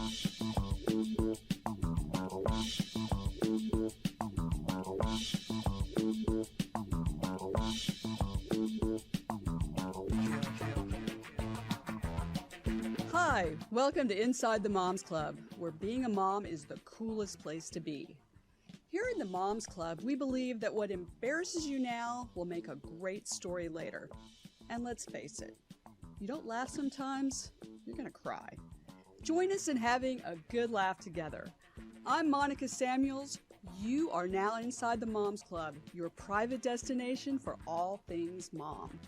Hi, welcome to Inside the Moms Club, where being a mom is the coolest place to be. Here in the Moms Club, we believe that what embarrasses you now will make a great story later. And let's face it, you don't laugh sometimes, you're gonna cry. Join us in having a good laugh together. I'm Monica Samuels. You are now inside the Moms Club, your private destination for all things mom.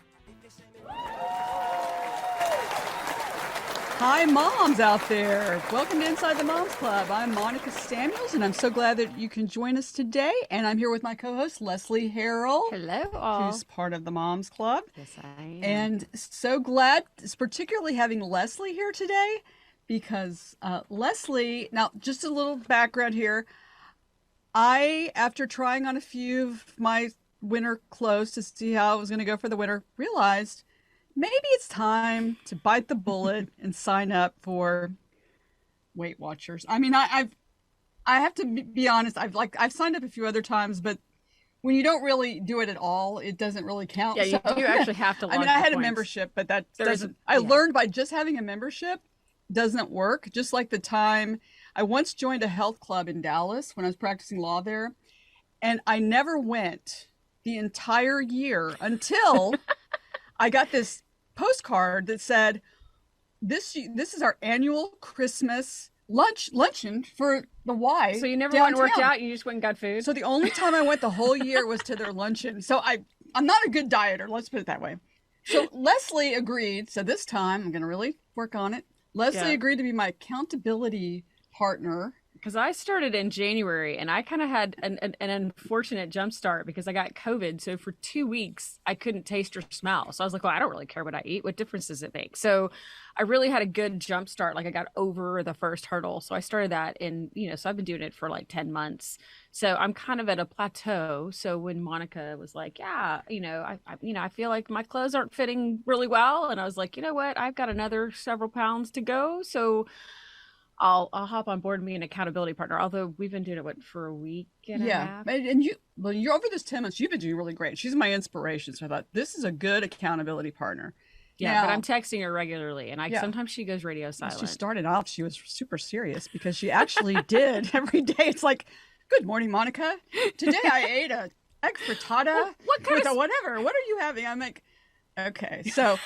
Hi, moms out there. Welcome to Inside the Moms Club. I'm Monica Samuels, and I'm so glad that you can join us today. And I'm here with my co-host, Leslie Harrell. Hello, all. Who's part of the Moms Club. Yes, I am. And so glad, particularly having Leslie here today, because Leslie, now just a little background here. I, after trying on a few of my winter clothes to see how I was going to go for the winter, realized maybe it's time to bite the bullet and sign up for Weight Watchers. I mean, I have to be honest. I've signed up a few other times, but when you don't really do it at all, it doesn't really count. Yeah, you do actually have to. I mean, I had a membership, but that doesn't. I learned by just having a membership doesn't work. Just like the time I once joined a health club in Dallas when I was practicing law there, and I never went the entire year until I got this postcard that said, this is our annual Christmas luncheon for the Y. So you never went and worked out, you just went and got food? So the only time I went the whole year was to their luncheon. So I'm not a good dieter, let's put it that way. So Leslie agreed. So this time I'm going to really work on it. Leslie agreed to be my accountability partner. Because I started in January, and I kind of had an unfortunate jump start because I got COVID. So for 2 weeks, I couldn't taste or smell. So I was like, well, I don't really care what I eat. What difference does it make? So I really had a good jump start. Like I got over the first hurdle. So I started that so I've been doing it for like 10 months. So I'm kind of at a plateau. So when Monica was like, I feel like my clothes aren't fitting really well. And I was like, you know what? I've got another several pounds to go. So I'll hop on board and be an accountability partner. Although we've been doing it for a week and a half. And you're over this 10 months. You've been doing really great. She's my inspiration. So I thought this is a good accountability partner. Yeah, but I'm texting her regularly, and sometimes she goes radio silent. She started off. She was super serious because she actually did every day. It's like, good morning, Monica. Today I ate a egg frittata with a whatever. What are you having? I'm like, okay, so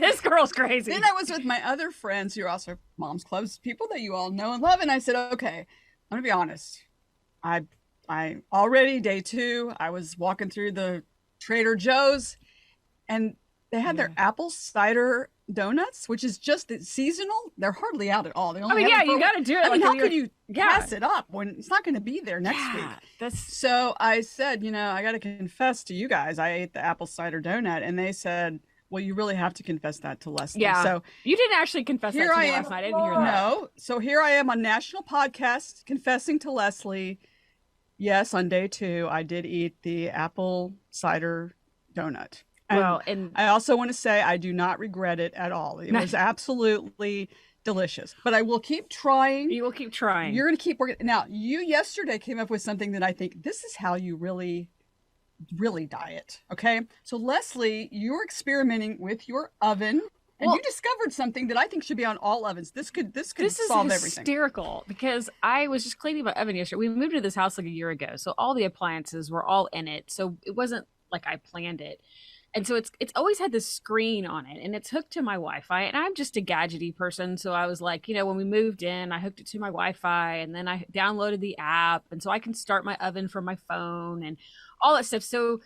this girl's crazy. Then I was with my other friends who are also Moms Clubs, people that you all know and love, and I said, okay, I'm gonna be honest. I already day 2, I was walking through the Trader Joe's, and they had their apple cider donuts, which is just seasonal. They're hardly out at all. They only you got to do it. I mean, how could you pass it up when it's not going to be there next week? So I said, I got to confess to you guys, I ate the apple cider donut, and they said, well, you really have to confess that to Leslie. Yeah. So you didn't actually confess that to me last night. I didn't hear that. No. So here I am on national podcast confessing to Leslie. Yes, on day 2, I did eat the apple cider donut. And I also want to say I do not regret it at all. It was absolutely delicious. But I will keep trying. You will keep trying. You're going to keep working. Now, you yesterday came up with something that I think this is how you really diet. Okay? So Leslie, you're experimenting with your oven. And you discovered something that I think should be on all ovens. This could solve everything. This is hysterical because I was just cleaning my oven yesterday. We moved to this house like a year ago. So all the appliances were all in it. So it wasn't like I planned it. And so it's always had this screen on it, and it's hooked to my Wi-Fi. And I'm just a gadgety person. So I was like, when we moved in, I hooked it to my Wi-Fi, and then I downloaded the app. And so I can start my oven from my phone and all that stuff. So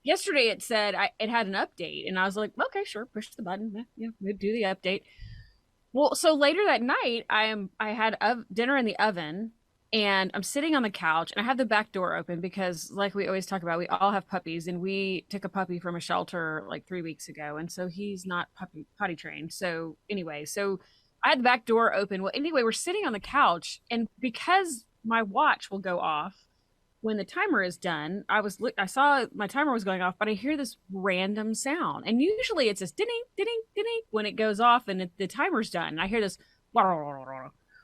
yesterday it said it had an update, and I was like, okay, sure, push the button. Yeah, we'd do the update. Well, so later that night, I had dinner in the oven, and I'm sitting on the couch, and I have the back door open because, like we always talk about, we all have puppies, and we took a puppy from a shelter like 3 weeks ago, and so he's not potty trained. So anyway, I had the back door open. Well, anyway, we're sitting on the couch, and because my watch will go off when the timer is done, I saw my timer was going off, but I hear this random sound, and usually it's this ding, ding, ding when it goes off and the timer's done. And I hear this.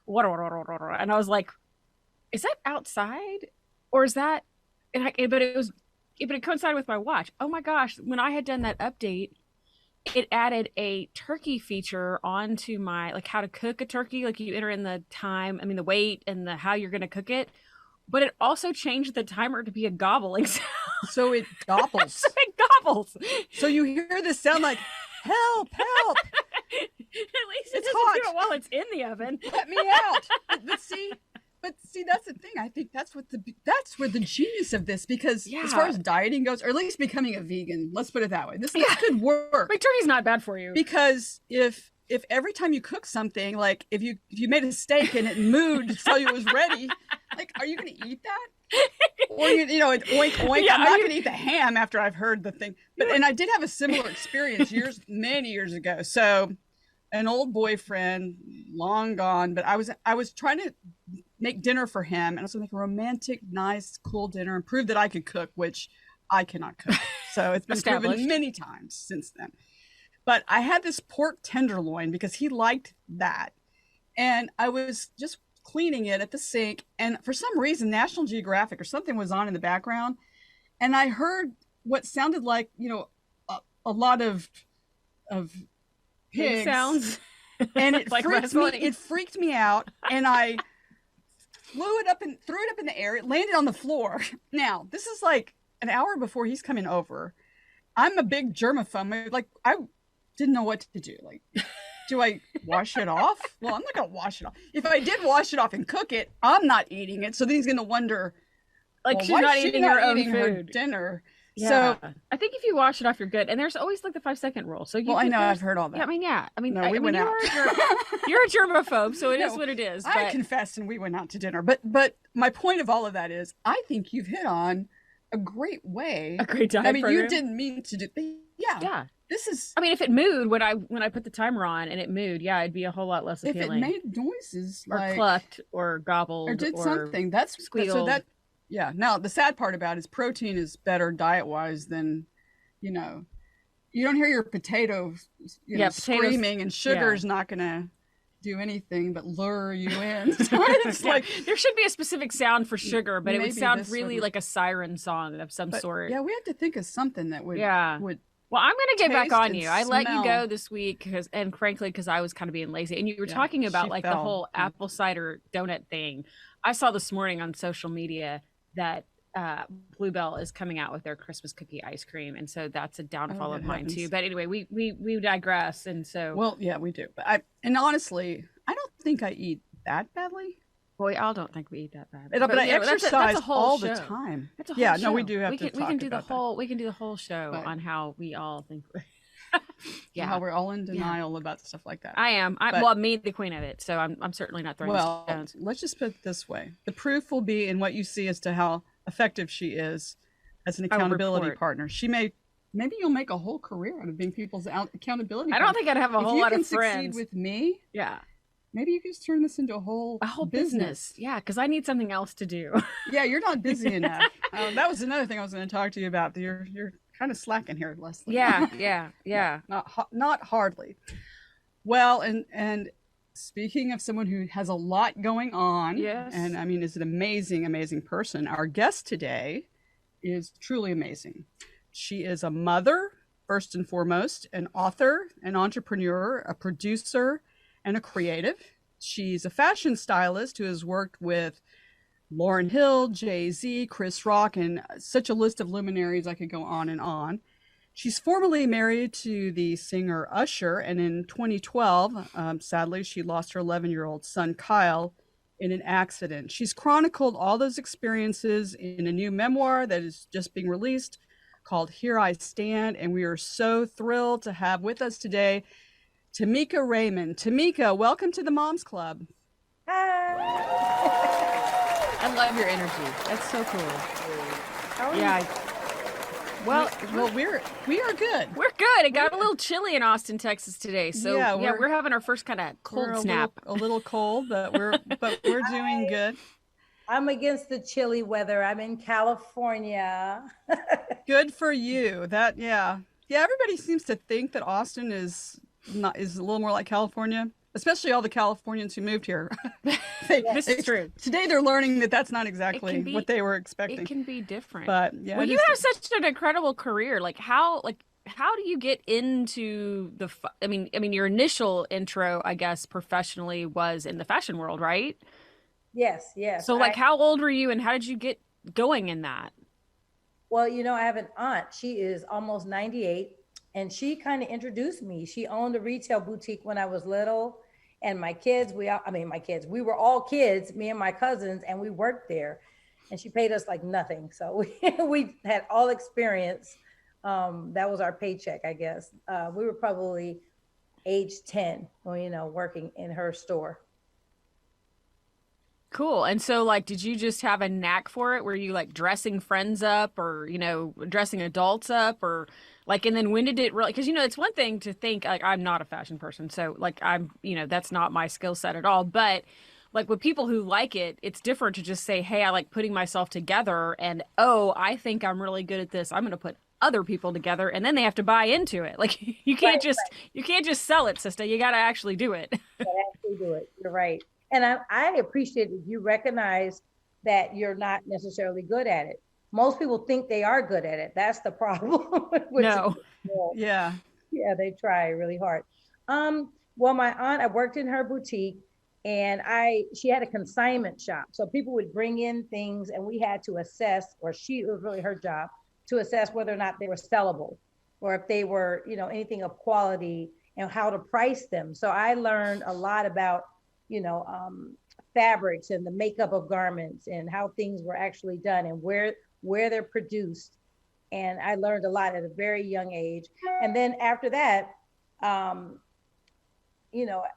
And I was like, is that outside or is that, but it coincided with my watch. Oh my gosh. When I had done that update, it added a turkey feature onto my, like, how to cook a turkey. Like, you enter in the time, I mean, the weight and the how you're going to cook it. But it also changed the timer to be a gobbling sound. So it gobbles. So it gobbles. So you hear this sound like, help, help. At least It's it doesn't hot. do it while it's in the oven. Let me out. But see, that's the thing. I think that's where the genius of this, because as far as dieting goes, or at least becoming a vegan, let's put it that way. This could work. Like, turkey's not bad for you. Because if every time you cook something, like if you made a steak and it mooed to tell you it was ready, like, are you going to eat that? Or oink oink. Yeah, I'm not going to eat the ham after I've heard the thing. And I did have a similar experience many years ago. So, an old boyfriend, long gone, but I was trying to make dinner for him, and I was going to make a romantic, nice, cool dinner and prove that I could cook, which I cannot cook. So it's been proven many times since then. But I had this pork tenderloin because he liked that, and I was just cleaning it at the sink, and for some reason National Geographic or something was on in the background, and I heard what sounded like a lot of pig sounds, and it like freaked me out, and I threw it up in the air. It landed on the floor. Now, this is like an hour before he's coming over. I'm a big germaphobe. Like, I didn't know what to do. Like, do I wash it off? Well, I'm not going to wash it off. If I did wash it off and cook it, I'm not eating it. So then he's going to wonder, like, she's not eating her own food. Her dinner. Yeah. So I think if you wash it off, you're good. And there's always like the 5-second rule. So I know, I've heard all that. Yeah, I mean, no, we went out. You're a germaphobe, so it is what it is. But I confessed, and we went out to dinner. But my point of all of that is, I think you've hit on a great way, a great diet program. You didn't mean to do. Yeah. This is. I mean, if it mooed when I put the timer on and it mooed, it'd be a whole lot less appealing. If it made noises or like, clucked or gobbled or did something, that's squealed. Yeah. Now, the sad part about it is protein is better diet-wise than, you don't hear your potato, screaming, and sugar's not going to do anything but lure you in. So it's like, there should be a specific sound for sugar, but it would sound really like a siren song of some sort. Yeah, we have to think of something that would. Well, I'm going to get back on you. I let you go this week and frankly, because I was kind of being lazy. And you were talking about like the whole apple cider donut thing. I saw this morning on social media that Bluebell is coming out with their Christmas cookie ice cream, and so that's a downfall of mine too. But anyway, we digress, and so we do. But honestly, I don't think I eat that badly. Boy, I don't think we eat that bad. But I exercise all the time. That's a whole show. No, we do have to talk We can do the whole show on how we all think. How we're all in denial about stuff like that. I am. I'm the queen of it, so I'm certainly not throwing stones. Let's just put it this way: the proof will be in what you see as to how effective she is as an accountability partner. Maybe you'll make a whole career out of being people's accountability. I don't think I'd have a whole lot of friends. If you can succeed with me, maybe you can just turn this into a whole business. Yeah, because I need something else to do. Yeah, you're not busy enough. That was another thing I was going to talk to you about. You're kind of slacking here, Leslie. Yeah. Not hardly. Well, and speaking of someone who has a lot going on, and I mean, is an amazing person. Our guest today is truly amazing. She is a mother, first and foremost, an author, an entrepreneur, a producer, and a creative. She's a fashion stylist who has worked with Lauryn Hill, Jay-Z, Chris Rock, and such a list of luminaries. I could go on and on. She's formerly married to the singer Usher, and in 2012, sadly, she lost her 11-year-old son, Kyle, in an accident. She's chronicled all those experiences in a new memoir that is just being released called Here I Stand, and we are so thrilled to have with us today Tameka Raymond. Tameka, welcome to the Moms Club. Hi. I love your energy. That's so cool. How are you? Well, we are good. We're good. It got a little chilly in Austin, Texas today. So we're having our first kind of cold snap. A little cold, but we're doing good. I'm against the chilly weather. I'm in California. Good for you. Everybody seems to think that Austin is a little more like California. especially all the Californians who moved here. This is true. Today they're learning that that's not It exactly can be what they were it expecting. can be different. But yeah, Well, it you is have such an incredible career. How do you get into I mean your initial intro, I guess, professionally was in the fashion world, right? Yes, yes. So like how old were you and how did you get going in that? Well, I have an aunt. She is almost 98, and she kind of introduced me. She owned a retail boutique when I was little, and my kids, my kids, we were all kids, me and my cousins, and we worked there. And she paid us like nothing. So we had all experience. That was our paycheck, I guess. We were probably age 10 when, working in her store. Cool. And so like did you just have a knack for it? Were you like dressing friends up or, dressing adults up or like and then when did it really because it's one thing to think like I'm not a fashion person. So like that's not my skill set at all. But like with people who like it, it's different to just say, "Hey, I like putting myself together and oh, I think I'm really good at this. I'm going to put other people together." And then they have to buy into it. Like Right, you can't just sell it, sister. You got to actually do it. right. Actually do it. You're right. And I appreciate that you recognize that you're not necessarily good at it. Most people think they are good at it. That's the problem. Which No. yeah. yeah, they try really hard. Well, my aunt, I worked in her boutique, and she had a consignment shop. So people would bring in things, and we had to assess, or it was really her job to assess whether or not they were sellable, or if they were, anything of quality, and how to price them. So I learned a lot about, fabrics and the makeup of garments and how things were actually done and where they're produced. And I learned a lot at a very young age. And then after that, um,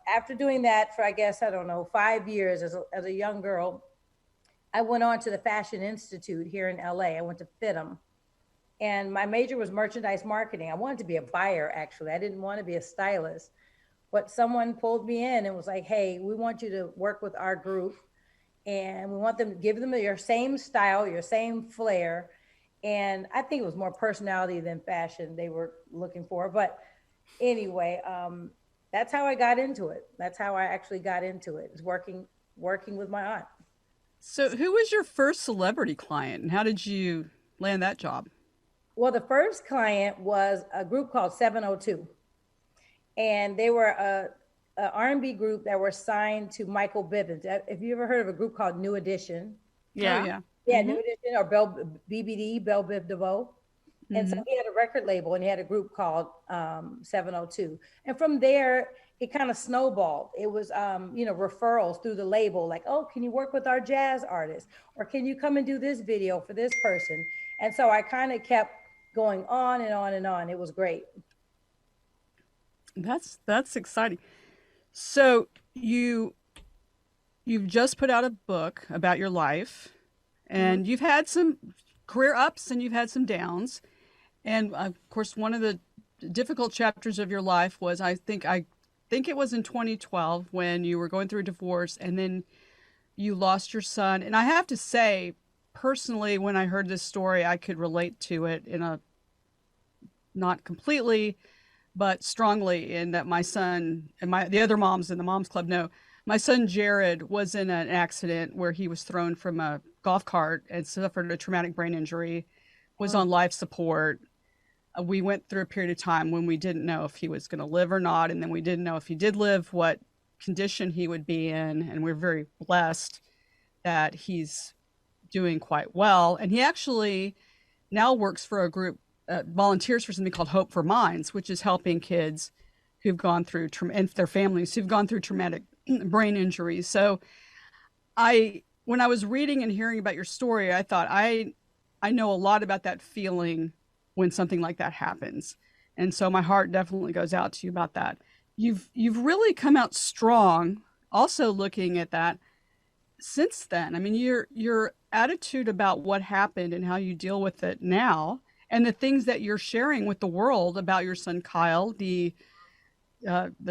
after doing that for, I guess, I don't know, 5 years as a young girl, I went on to the Fashion Institute here in LA. I went to FITM. And my major was merchandise marketing. I wanted to be a buyer, actually. I didn't want to be a stylist. But someone pulled me in and was like, "Hey, we want you to work with our group, and we want them to give them your same style, your same flair." And I think it was more personality than fashion they were looking for. But anyway, that's how I got into it. That's how I actually got into it, is working with my aunt. So who was your first celebrity client and how did you land that job? Well, the first client was a group called 702, and they were a R&B group that were signed to Michael Bivins. Have you ever heard of a group called New Edition? Yeah. Oh yeah. Yeah, Mhm. New Edition, or BBD, Belle Biv DeVoe. And so Hmm. he had a record label, and he had a group called 702. And from there, it kind of snowballed. It was, referrals through the label, like, "Oh, can you work with our jazz artist? Or can you come and do this video for this person?" And so I kind of kept going on and on and on. It was great. That's exciting. So you've just put out a book about your life Mhm. and you've had some career ups and you've had some downs. And of course, one of the difficult chapters of your life was I think it was in 2012 when you were going through a divorce and then you lost your son. And I have to say, personally, when I heard this story, I could relate to it in a not completely, but strongly in that my son and the other moms in the moms club know my son Jared was in an accident where he was thrown from a golf cart and suffered a traumatic brain injury, was Mm. on life support. We went through a period of time when we didn't know if he was going to live or not, and then we didn't know if he did live, what condition he would be in, and we're very blessed that he's doing quite well. And he actually now works for a group, volunteers for something called Hope for Minds, which is helping kids who've gone through and their families who've gone through traumatic brain injuries. So when I was reading and hearing about your story, I thought I know a lot about that feeling when something like that happens. And so my heart definitely goes out to you about that. You've really come out strong also looking at that since then. I mean, your attitude about what happened and how you deal with it now and the things that you're sharing with the world about your son Kyle, the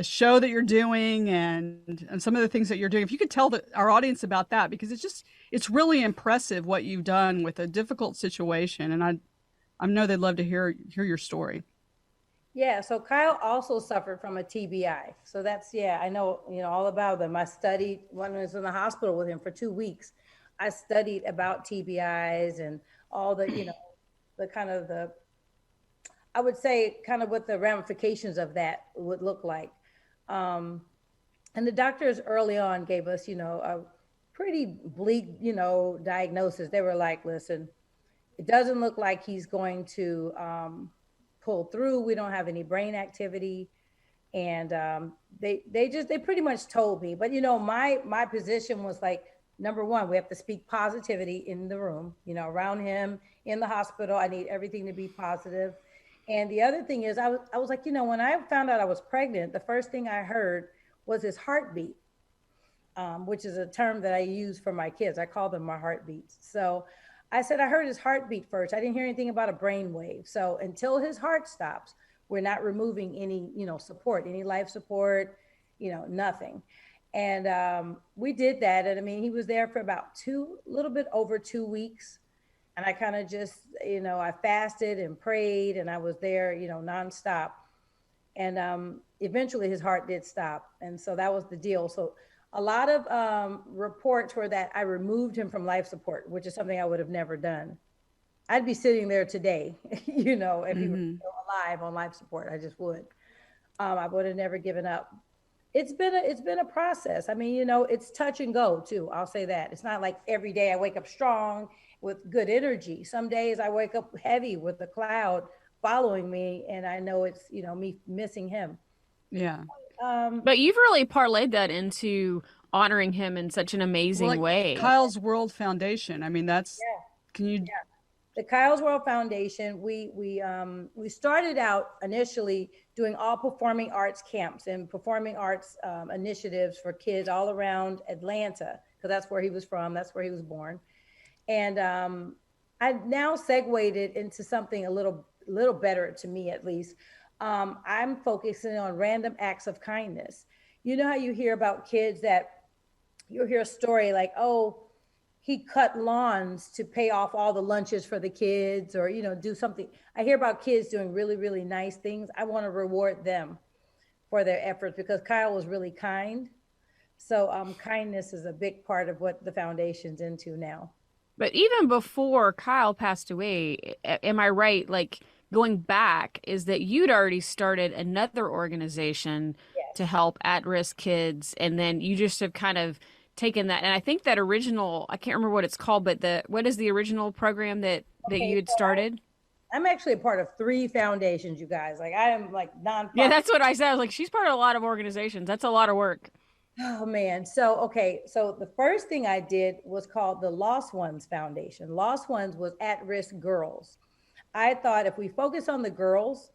show that you're doing and some of the things that you're doing. If you could tell our audience about that, because it's really impressive what you've done with a difficult situation, and I know they'd love to hear your story. Yeah, so Kyle also suffered from a TBI. So that's, yeah, I know, all about them. I studied when I was in the hospital with him for 2 weeks. I studied about TBIs and all the, the kind of I would say kind of what the ramifications of that would look like. Um, and the doctors early on gave us, a pretty bleak, diagnosis. They were like, listen, it doesn't look like he's going to pull through. We don't have any brain activity. And they pretty much told me. But my position was like, number one, we have to speak positivity in the room, around him in the hospital. I need everything to be positive. And the other thing is, I was like, when I found out I was pregnant, the first thing I heard was his heartbeat, which is a term that I use for my kids. I call them my heartbeats. So I said, I heard his heartbeat first. I didn't hear anything about a brain wave. So until his heart stops, we're not removing any, support, any life support, nothing. And we did that. And I mean, he was there for about little bit over 2 weeks. And I kind of just, I fasted and prayed and I was there, nonstop. And eventually his heart did stop. And so that was the deal. So a lot of reports were that I removed him from life support, which is something I would have never done. I'd be sitting there today, if he was still alive on life support. I just would. I would have never given up. It's been a process. I mean, it's touch and go too. I'll say that. It's not like every day I wake up strong with good energy. Some days I wake up heavy with the cloud following me, and I know it's me missing him. Yeah. But you've really parlayed that into honoring him in such an Well, amazing like way. Kyle's World Foundation. I mean, Yeah, can you, yeah. The Kyle's World Foundation, we started out initially doing all performing arts camps and performing arts initiatives for kids all around Atlanta, because that's where he was from, that's where he was born. And I now segued it into something a little better to me, at least. I'm focusing on random acts of kindness. You know how you hear about kids that you'll hear a story like, oh, he cut lawns to pay off all the lunches for the kids, or do something. I hear about kids doing really, really nice things. I want to reward them for their efforts because Kyle was really kind. So kindness is a big part of what the foundation's into now. But even before Kyle passed away, am I right? Like going back, is that you'd already started another organization to Yes. help at-risk kids, and then you just have kind of taken that. And I think that original, I can't remember what it's called, but what is the original program that Okay, you had so started? I'm actually a part of three foundations, you guys. Like I am like Yeah, nonprofit. that's what I said. I was like, she's part of a lot of organizations. That's a lot of work. Oh man. So okay. So the first thing I did was called the Lost Ones Foundation. Lost Ones was at-risk girls. I thought if we focus on the girls,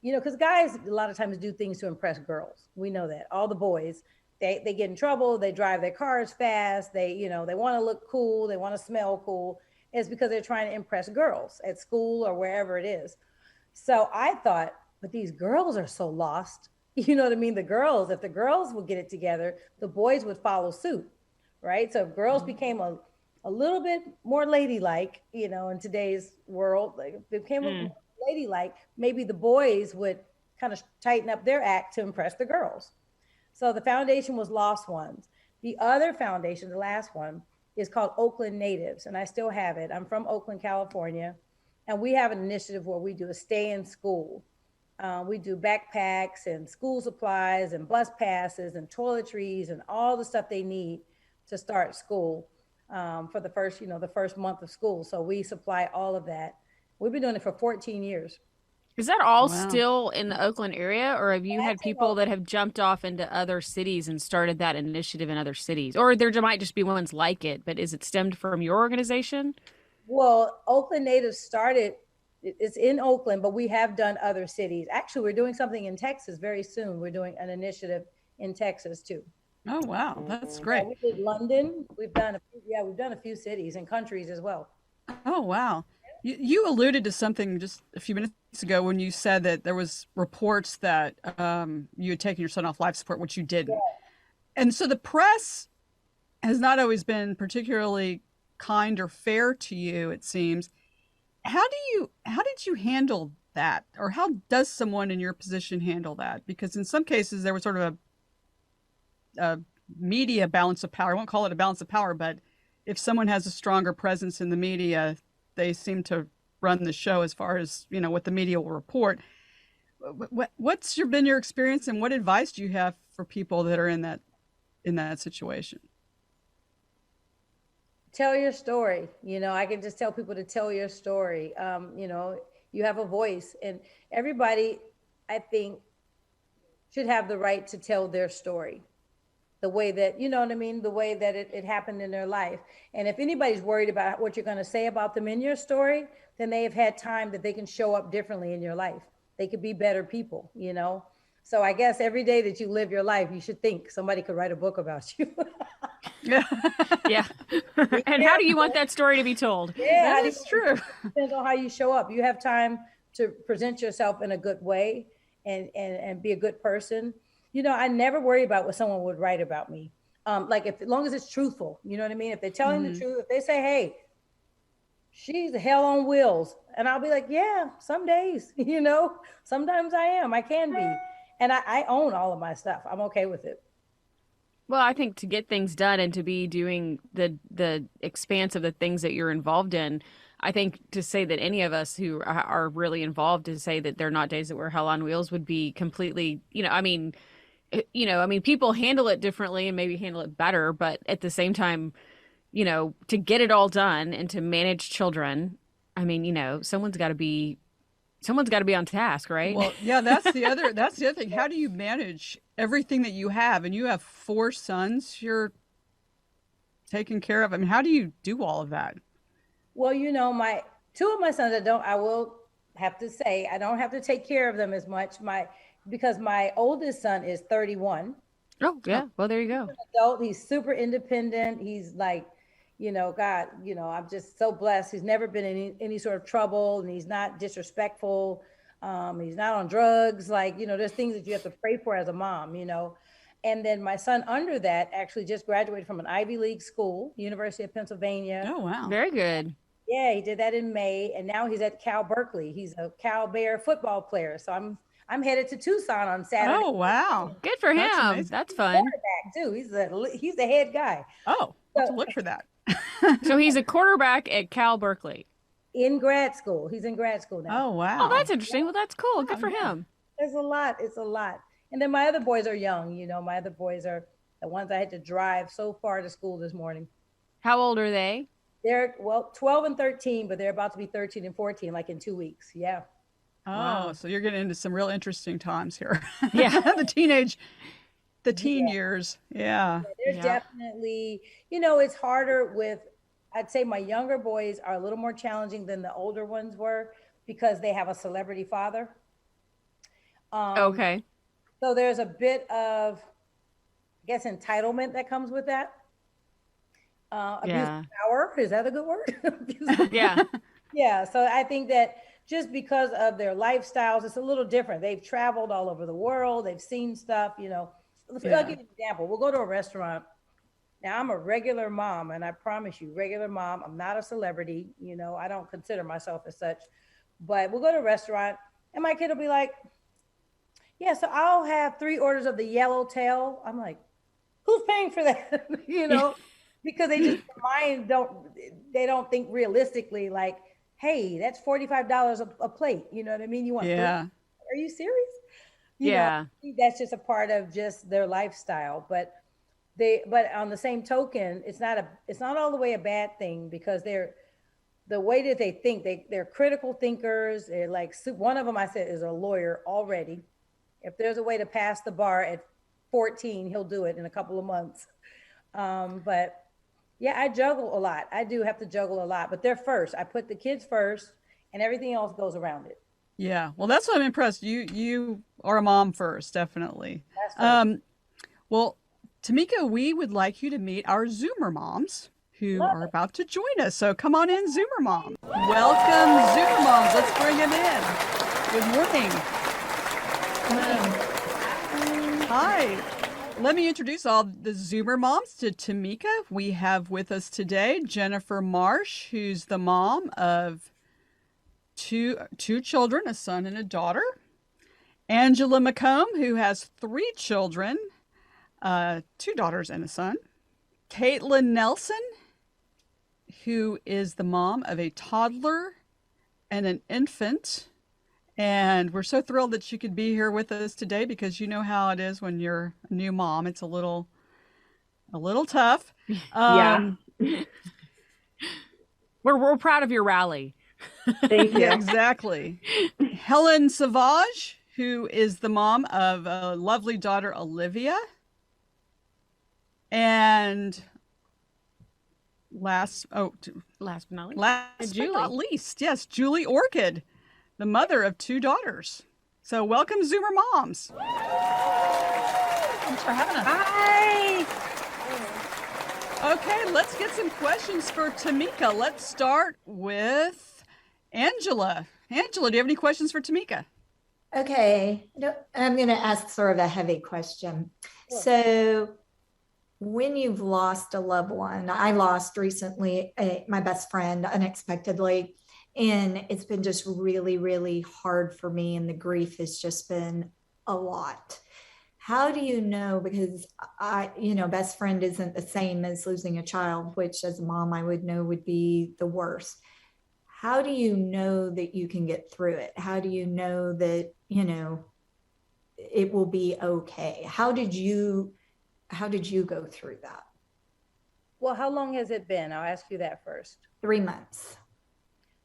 because guys a lot of times do things to impress girls. We know that. All the boys, they get in trouble, they drive their cars fast, they want to look cool, they want to smell cool. It's because they're trying to impress girls at school or wherever it is. So I thought, but these girls are so lost. You know what I mean? The girls, if the girls would get it together, the boys would follow suit, right? So if girls became a little bit more ladylike, in today's world, like if they became a Mm. ladylike, maybe the boys would kind of tighten up their act to impress the girls. So the foundation was Lost Ones. The other foundation, the last one, is called Oakland Natives, and I still have it. I'm from Oakland, California, and we have an initiative where we do a stay in school. We do backpacks and school supplies and bus passes and toiletries and all the stuff they need to start school for the first month of school. So we supply all of that. We've been doing it for 14 years. Is that all wow. still in the Oakland area, or have you had That's in people that Oakland. have jumped off into other cities and started that initiative in other cities? Or there might just be ones like it, but is it stemmed from your organization? Well, Oakland Natives started, it's in Oakland, but we have done other cities. Actually, we're doing something in Texas very soon. We're doing an initiative in Texas too. Oh, wow. That's Yeah, great. we did London. We've done a few cities and countries as well. Oh, wow. You alluded to something just a few minutes ago when you said that there was reports that you had taken your son off life support, which you didn't. And so the press has not always been particularly kind or fair to you, it seems. How did you handle that? Or how does someone in your position handle that? Because in some cases there was sort of a media balance of power. I won't call it a balance of power, but if someone has a stronger presence in the media, they seem to run the show as far as, what the media will report. What's been your experience, and what advice do you have for people that are in that situation? Tell your story. I can just tell people to tell your story. You have a voice, and everybody, I think, should have the right to tell their story the way that, the way that it happened in their life. And if anybody's worried about what you're going to say about them in your story, then they have had time that they can show up differently in your life. They could be better people, So I guess every day that you live your life, you should think somebody could write a book about you. Yeah. And how do you want that story to be told? Yeah, that is true. Depends on how you show up. You have time to present yourself in a good way and be a good person. I never worry about what someone would write about me. As long as it's truthful, you know what I mean? If they're telling the truth, if they say, hey, she's hell on wheels, and I'll be like, yeah, some days, sometimes I am, I can be. And I own all of my stuff. I'm okay with it. Well, I think to get things done and to be doing the expanse of the things that you're involved in, I think to say that any of us who are really involved to say that they're not days that we're hell on wheels would be completely, people handle it differently and maybe handle it better, but at the same time, to get it all done and to manage children, someone's got to be on task, right? Well, yeah, that's the other thing. How do you manage everything that you have? And you have 4 sons you're taking care of. How do you do all of that? Well, my 2 of my sons, I will have to say, I don't have to take care of them as much. Because my oldest son is 31. Oh, yeah. Well, there you go. He's an adult. He's super independent. He's like, God, I'm just so blessed. He's never been in any sort of trouble, and he's not disrespectful. He's not on drugs. There's things that you have to pray for as a mom, And then my son under that actually just graduated from an Ivy League school, University of Pennsylvania. Oh, wow. Very good. Yeah, he did that in May, and now he's at Cal Berkeley. He's a Cal Bear football player. So I'm headed to Tucson on Saturday. Oh, wow. Good for him. That's fun. Too. He's the head guy. Oh, I'll have to look for that. So he's a quarterback at Cal Berkeley. In grad school. He's in grad school now. Oh, wow. Oh, that's interesting. Well, that's cool. Good for him. It's a lot. And then my other boys are young. My other boys are the ones I had to drive so far to school this morning. How old are they? They're 12 and 13, but they're about to be 13 and 14, like in 2 weeks. Yeah. Oh, Wow. So you're getting into some real interesting times here. Yeah. the teen years. Yeah. There's definitely, it's harder I'd say my younger boys are a little more challenging than the older ones were because they have a celebrity father. Okay. So there's a bit of, I guess, entitlement that comes with that. Abuse of power, is that a good word? Yeah. Yeah. So I think that just because of their lifestyles, it's a little different. They've traveled all over the world. They've seen stuff, I'll give you an example. We'll go to a restaurant. Now, I'm a regular mom, and I promise you, regular mom. I'm not a celebrity. I don't consider myself as such. But we'll go to a restaurant, and my kid will be like, yeah, so I'll have 3 orders of the yellowtail. I'm like, who's paying for that? Because they don't think realistically, like, hey, that's $45 a plate. You know what I mean? You want 3? Are you serious? Yeah. That's just a part of just their lifestyle. But on the same token, it's not all the way a bad thing, because the way that they think, they're critical thinkers. They're like, one of them I said is a lawyer already. If there's a way to pass the bar at 14, he'll do it in a couple of months. But yeah, I juggle a lot. I do have to juggle a lot, but they're first. I put the kids first, and everything else goes around it. Yeah. Well, that's what I'm impressed. You are a mom first, definitely. Well, Tameka, we would like you to meet our Zoomer moms who are about to join us. So come on in, Zoomer mom. Welcome, Zoomer moms. Let's bring them in. Good morning. Hi. Let me introduce all the Zoomer moms to Tameka. We have with us today Jennifer Marsh, who's the mom of two children, a son and a daughter. Angela McComb, who has 3 children, 2 daughters and a son. Caitlin Nelson, who is the mom of a toddler and an infant. And we're so thrilled that she could be here with us today because you know how it is when you're a new mom. It's a little tough. Yeah. We're proud of your rally. Thank you. Yeah, exactly. Helen Savage, who is the mom of a lovely daughter, Olivia. And last but not least, yes, Julie Orchid, the mother of 2 daughters. So welcome, Zoomer moms. Thanks for having us. Hi. Okay, let's get some questions for Tamika. Let's start with Angela. Angela, do you have any questions for Tamika? Okay, I'm going to ask sort of a heavy question. Sure. So when you've lost a loved one, I lost recently my best friend unexpectedly, and it's been just really, really hard for me, and the grief has just been a lot. How do you know, because best friend isn't the same as losing a child, which as a mom I would know would be the worst. How do you know that you can get through it? How do you know that, it will be okay? How did you go through that? Well, how long has it been? I'll ask you that first. 3 months.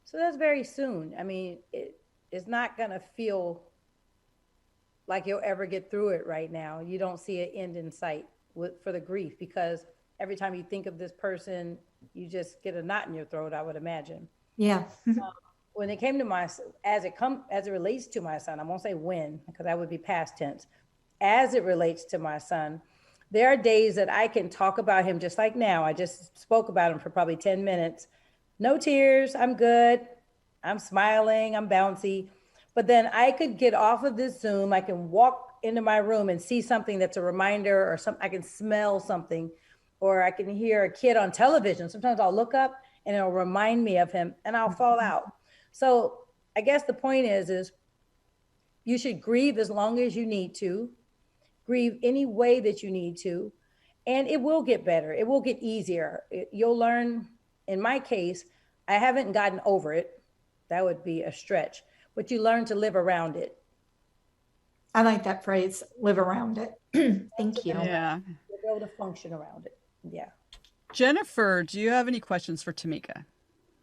So that's very soon. I mean, it's not going to feel like you'll ever get through it right now. You don't see an end in sight for the grief, because every time you think of this person, you just get a knot in your throat, I would imagine. Yeah. When it came to as it relates to my son, I won't say when, because that would be past tense. As it relates to my son, there are days that I can talk about him just like now. I just spoke about him for probably 10 minutes. No tears, I'm good. I'm smiling, I'm bouncy. But then I could get off of this Zoom. I can walk into my room and see something that's a reminder, or I can smell something, or I can hear a kid on television. Sometimes I'll look up and it'll remind me of him, and I'll fall out. So I guess the point is you should grieve as long as you need to, grieve any way that you need to, and it will get better. It will get easier. You'll learn. In my case, I haven't gotten over it. That would be a stretch, but you learn to live around it. I like that phrase, live around it. Thank you. Yeah. You'll be able to function around it. Yeah. Jennifer, do you have any questions for Tamika?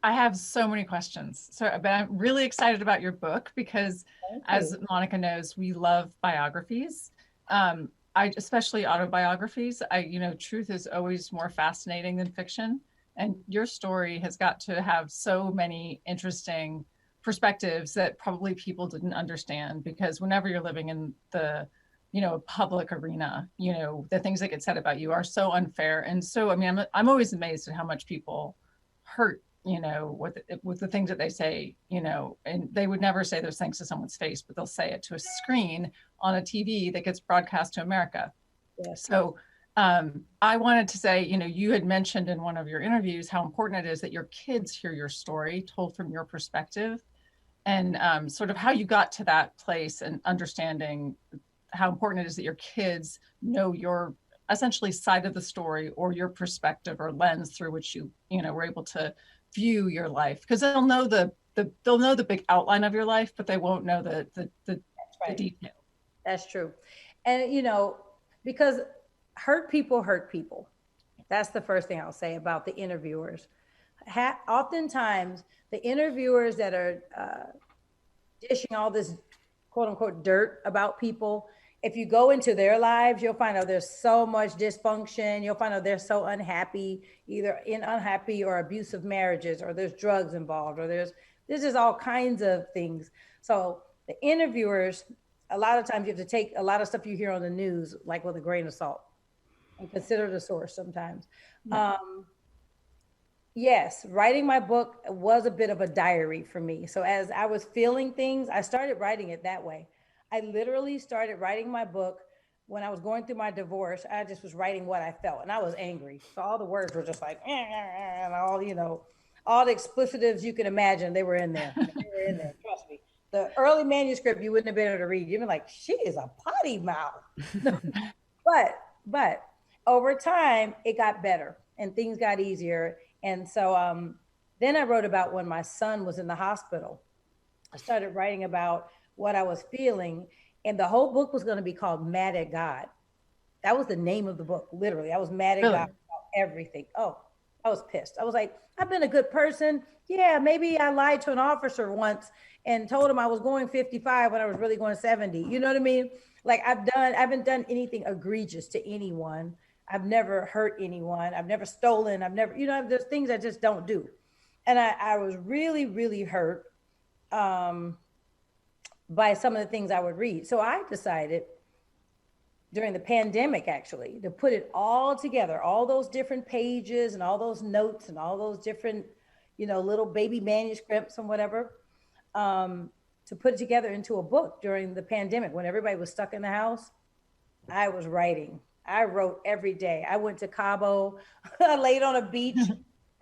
I have so many questions. But I'm really excited about your book because, as Monica knows, we love biographies. Especially autobiographies. Truth is always more fascinating than fiction. And your story has got to have so many interesting perspectives that probably people didn't understand, because whenever you're living in the, public arena, the things that get said about you are so unfair. And so, I'm always amazed at how much people hurt, with the things that they say, and they would never say those things to someone's face, but they'll say it to a screen on a TV that gets broadcast to America. Yes. So I wanted to say, you had mentioned in one of your interviews how important it is that your kids hear your story told from your perspective, and sort of how you got to that place and understanding how important it is that your kids know your essentially side of the story, or your perspective or lens through which you were able to view your life, because they'll know they'll know the big outline of your life, but they won't know the detail. That's true. And because hurt people. That's the first thing I'll say about the interviewers. Oftentimes the interviewers that are dishing all this quote unquote dirt about people, if you go into their lives, you'll find out there's so much dysfunction. You'll find out they're so unhappy, either in unhappy or abusive marriages, or there's drugs involved, or there's just all kinds of things. So the interviewers, a lot of times you have to take a lot of stuff you hear on the news, like with a grain of salt, and consider the source sometimes. Yeah. Yes, writing my book was a bit of a diary for me. So as I was feeling things, I started writing it that way. I literally started writing my book when I was going through my divorce. I just was writing what I felt, and I was angry. So all the words were just like, and all, all the explicitives you can imagine, they were in there. They were in there, trust me. The early manuscript you wouldn't have been able to read. You'd be like, she is a potty mouth. but over time it got better and things got easier. And so then I wrote about when my son was in the hospital. I started writing about what I was feeling, and the whole book was going to be called Mad at God. That was the name of the book, literally. I was mad at God about everything. Oh, I was pissed. I was like, I've been a good person. Yeah, maybe I lied to an officer once and told him I was going 55 when I was really going 70. You know what I mean? Like I haven't done anything egregious to anyone. I've never hurt anyone. I've never stolen. I've never, there's things I just don't do. And I was really, really hurt by some of the things I would read. So I decided during the pandemic, actually, to put it all together, all those different pages and all those notes and all those different, little baby manuscripts and whatever, to put it together into a book during the pandemic when everybody was stuck in the house. I was writing. I wrote every day. I went to Cabo, I laid on a beach,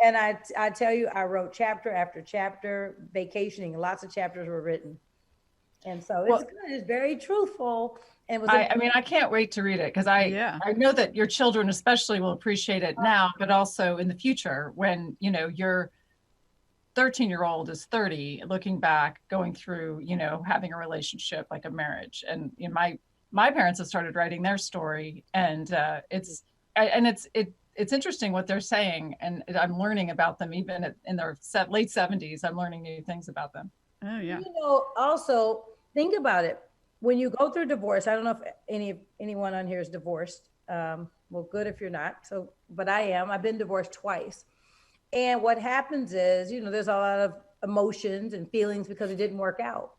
and I tell you, I wrote chapter after chapter, vacationing. Lots of chapters were written. And so it's good. It's very truthful. And I can't wait to read it because I know that your children especially will appreciate it now, but also in the future when, your 13-year-old is 30, looking back, going through, having a relationship like a marriage. And my parents have started writing their story, and it's interesting what they're saying, and I'm learning about them even in their late 70s. I'm learning new things about them. Oh yeah. Also think about it. When you go through divorce, I don't know if anyone on here is divorced. Well, good if you're not. But I am. I've been divorced twice. And what happens is, there's a lot of emotions and feelings because it didn't work out.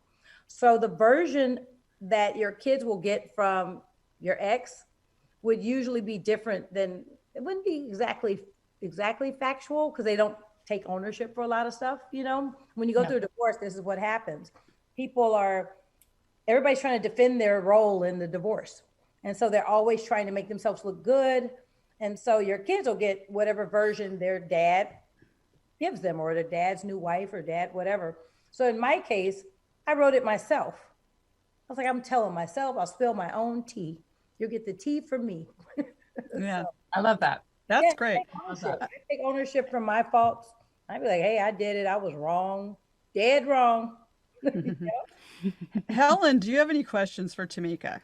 So the version that your kids will get from your ex would usually be different than, it wouldn't be exactly factual because they don't take ownership for a lot of stuff. When you go through a divorce, this is what happens. Everybody's trying to defend their role in the divorce. And so they're always trying to make themselves look good. And so your kids will get whatever version their dad gives them, or their dad's new wife or dad, whatever. So in my case, I wrote it myself. I was like, I'm telling myself, I'll spill my own tea. You'll get the tea from me. Yeah. I love that. That's great. I take ownership from my faults. I'd be like, hey, I did it. I was wrong. Dead wrong. Helen, do you have any questions for Tameka?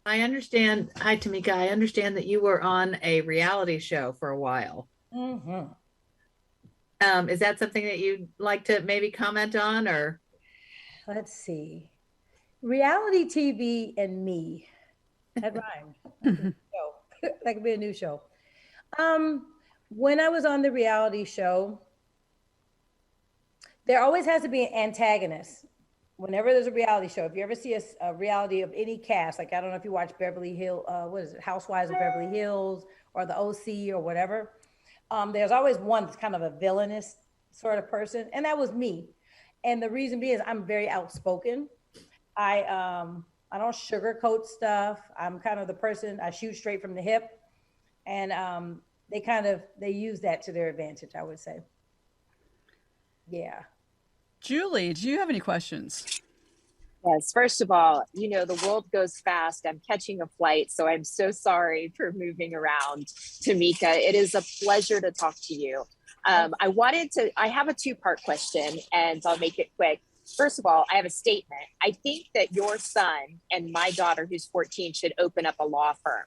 I understand. Hi, Tameka. I understand that you were on a reality show for a while. Mm-hmm. Is that something that you'd like to maybe comment on, or? Let's see. Reality TV and me. That rhymed. That could be a new show. When I was on the reality show, there always has to be an antagonist. Whenever there's a reality show, if you ever see a reality of any cast, like I don't know if you watch Beverly Hills, Housewives of Beverly Hills or the OC or whatever, there's always one that's kind of a villainous sort of person, and that was me. And the reason being is I'm very outspoken. I don't sugarcoat stuff. I'm kind of the person, I shoot straight from the hip, and they use that to their advantage, I would say. Yeah. Julie, do you have any questions? Yes. First of all, the world goes fast. I'm catching a flight, so I'm so sorry for moving around. Tameka, it is a pleasure to talk to you. I have a two-part question, and I'll make it quick. First of all, I have a statement. I think that your son and my daughter, who's 14, should open up a law firm.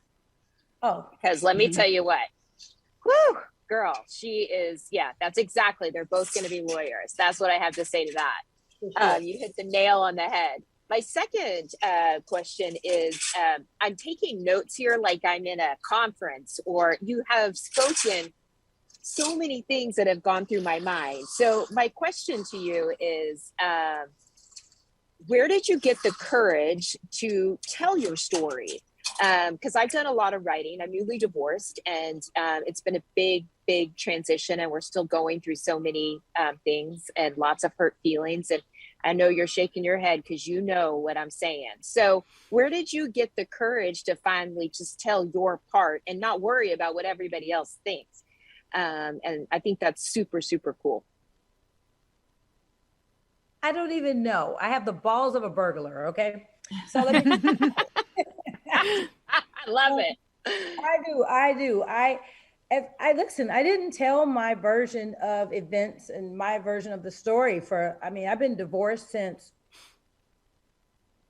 Oh. Because let me tell you what, whew, girl, she is, that's exactly, they're both going to be lawyers. That's what I have to say to that. You hit the nail on the head. My second question is, I'm taking notes here like I'm in a conference, or you have spoken so many things that have gone through my mind. So my question to you is, where did you get the courage to tell your story? Because I've done a lot of writing. I'm newly divorced, and it's been a big transition, and we're still going through so many things and lots of hurt feelings. And I know you're shaking your head because you know what I'm saying. So where did you get the courage to finally just tell your part and not worry about what everybody else thinks? And I think that's super, super cool. I don't even know. I have the balls of a burglar. Okay. So let me. I love it. I do. I listen, I didn't tell my version of events and my version of the story I've been divorced since,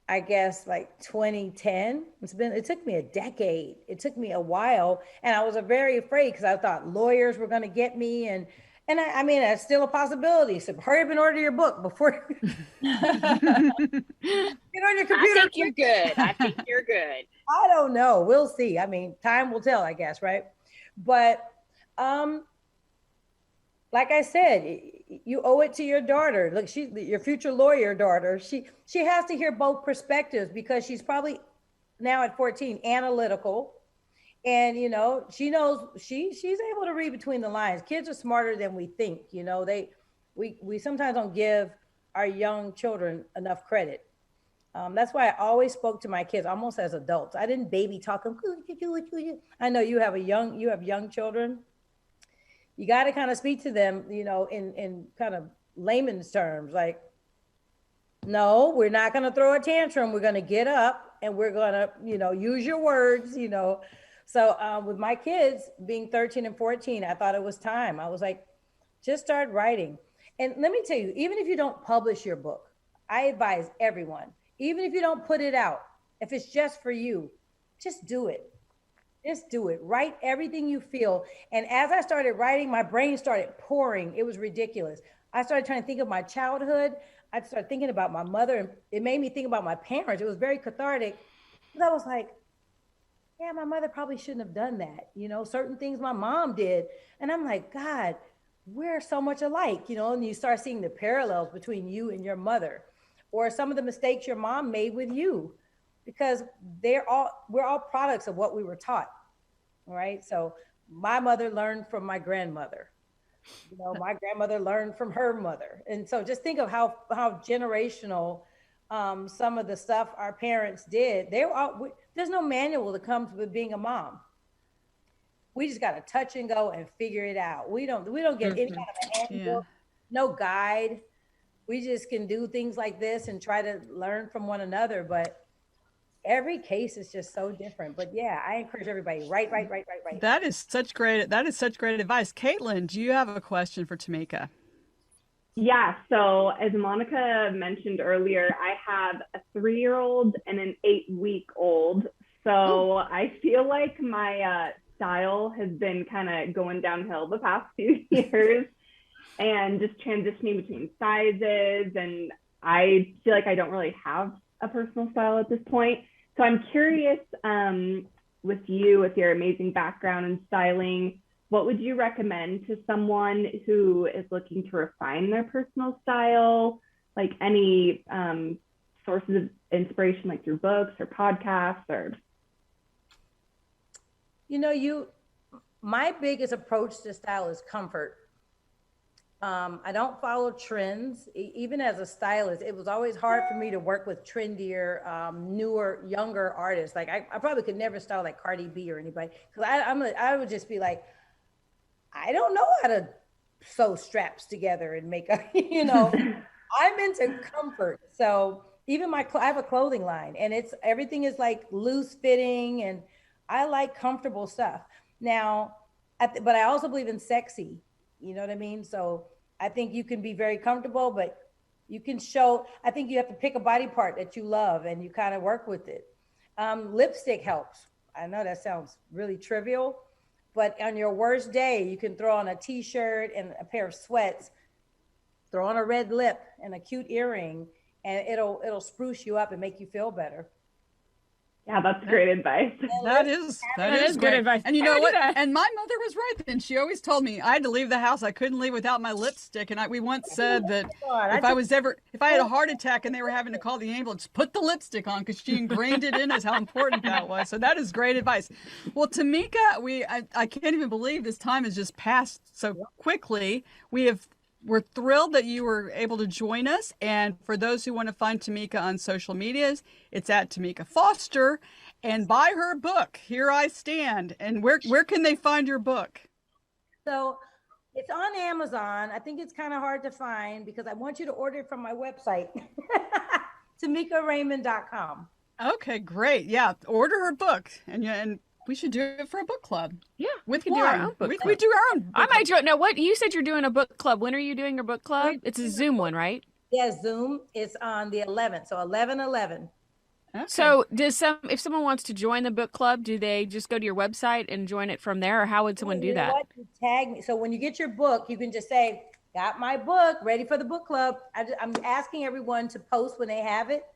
I guess, like 2010. It took me a decade. It took me a while. And I was very afraid because I thought lawyers were going to get me. And I mean, that's still a possibility. So hurry up and order your book before get on your computer. I think you're good. I think you're good. I don't know. We'll see. I mean, time will tell, I guess, right? But like I said, you owe it to your daughter. Look, your future lawyer daughter. She has to hear both perspectives because she's probably now at 14 analytical, and she knows she's able to read between the lines. Kids are smarter than we think. We sometimes don't give our young children enough credit. That's why I always spoke to my kids almost as adults. I didn't baby talk them. I know you have young children. You got to kind of speak to them, in kind of layman's terms. Like, no, we're not going to throw a tantrum. We're going to get up and we're going to, use your words, So with my kids being 13 and 14, I thought it was time. I was like, just start writing. And let me tell you, even if you don't publish your book, I advise everyone, even if you don't put it out, if it's just for you, just do it. Just do it. Write everything you feel. And as I started writing, my brain started pouring. It was ridiculous. I started trying to think of my childhood. I started thinking about my mother, and it made me think about my parents. It was very cathartic. Because I was like, yeah, my mother probably shouldn't have done that. Certain things my mom did. And I'm like, God, we're so much alike, and you start seeing the parallels between you and your mother, or some of the mistakes your mom made with you, because we're all products of what we were taught. All right. So my mother learned from my grandmother. My grandmother learned from her mother. And so just think of how generational some of the stuff our parents did. There's no manual that comes with being a mom. We just got to touch and go and figure it out. We don't get any kind of a handbook, no guide. We just can do things like this and try to learn from one another. But every case is just so different. But yeah, I encourage everybody, write. That is such great advice. Caitlin, do you have a question for Tameka? Yeah, so as Monica mentioned earlier, I have a 3-year-old and an 8-week-old. So I feel like my style has been kind of going downhill the past few years and just transitioning between sizes. And I feel like I don't really have a personal style at this point. So I'm curious, with your amazing background in styling, what would you recommend to someone who is looking to refine their personal style? Like any sources of inspiration, like through books or podcasts or? My biggest approach to style is comfort. I don't follow trends. Even as a stylist, it was always hard for me to work with trendier, newer, younger artists. Like I probably could never style like Cardi B or anybody, because I would just be like, I don't know how to sew straps together and make a, I'm into comfort. So even I have a clothing line, and everything is like loose fitting, and I like comfortable stuff. Now, but I also believe in sexy. You know what I mean? So I think you can be very comfortable, but you can I think you have to pick a body part that you love and you kind of work with it. Lipstick helps. I know that sounds really trivial, but on your worst day, you can throw on a t-shirt and a pair of sweats, throw on a red lip and a cute earring, and it'll spruce you up and make you feel better. Yeah, that's great advice. That is good advice. And you know what? And my mother was right. And she always told me I had to leave the house. I couldn't leave without my lipstick. And we once said that if I had a heart attack and they were having to call the ambulance, put the lipstick on, because she ingrained it in us how important that was. So that is great advice. Well, Tameka, I can't even believe this time has just passed so quickly. We're thrilled that you were able to join us. And for those who want to find Tameka on social medias, it's at Tameka Foster, and buy her book, Here I Stand. And where can they find your book? So it's on Amazon. I think it's kind of hard to find because I want you to order it from my website, TamekaRaymond.com. Okay, great. Yeah, order her book, and we should do it for a book club. Yeah, with we can do our wine. own book We club. do our own. Book I might club. join. Now, what you said you're doing a book club? When are you doing your book club? It's a Zoom one, right? Yeah, Zoom. It's on the 11th, so 11/11. Okay. So, if someone wants to join the book club, do they just go to your website and join it from there, or how would someone do that? What? You tag me. So when you get your book, you can just say, "Got my book, ready for the book club." I'm asking everyone to post when they have it,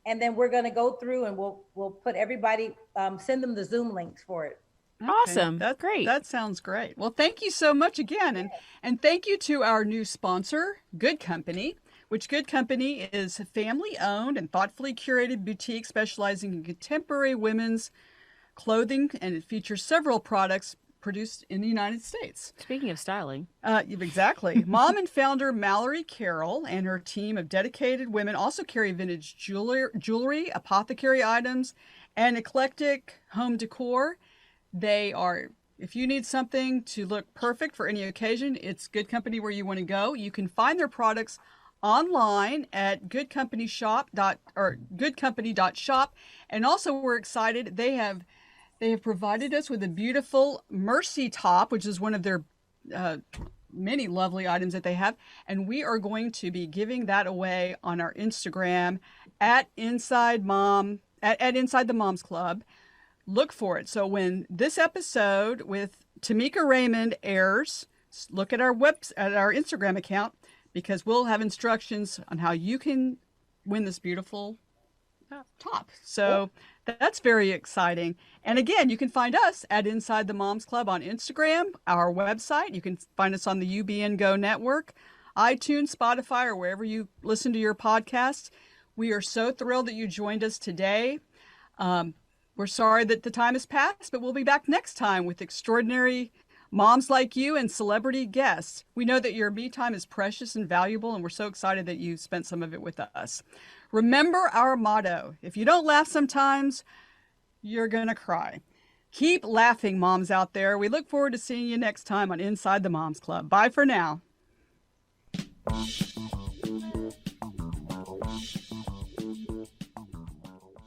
and then we're going to go through and we'll put everybody, send them the Zoom links for it. Okay, Awesome. That's Great. That sounds great. Well, thank you so much again. And thank you to our new sponsor, Good Company, which Good Company is a family-owned and thoughtfully curated boutique specializing in contemporary women's clothing, and it features several products produced in the United States. Speaking of styling. Exactly. Mom and founder Mallory Carroll and her team of dedicated women also carry vintage jewelry, apothecary items, and eclectic home decor. They are, if you need something to look perfect for any occasion, it's Good Company where you want to go. You can find their products online at goodcompany.shop. And also we're excited. They have provided us with a beautiful Mercy top, which is one of their many lovely items that they have. And we are going to be giving that away on our Instagram at Inside the Moms Club. Look for it. So when this episode with Tamika Raymond airs, look at our Instagram account, because we'll have instructions on how you can win this beautiful top. So that's very exciting. And again, you can find us at Inside the Moms Club on Instagram, our website. You can find us on the UBN Go network, iTunes, Spotify, or wherever you listen to your podcasts. We are so thrilled that you joined us today. We're sorry that the time has passed, but we'll be back next time with extraordinary moms like you and celebrity guests. We know that your me time is precious and valuable, and we're so excited that you spent some of it with us. Remember our motto: if you don't laugh sometimes, you're going to cry. Keep laughing, moms out there. We look forward to seeing you next time on Inside the Moms Club. Bye for now.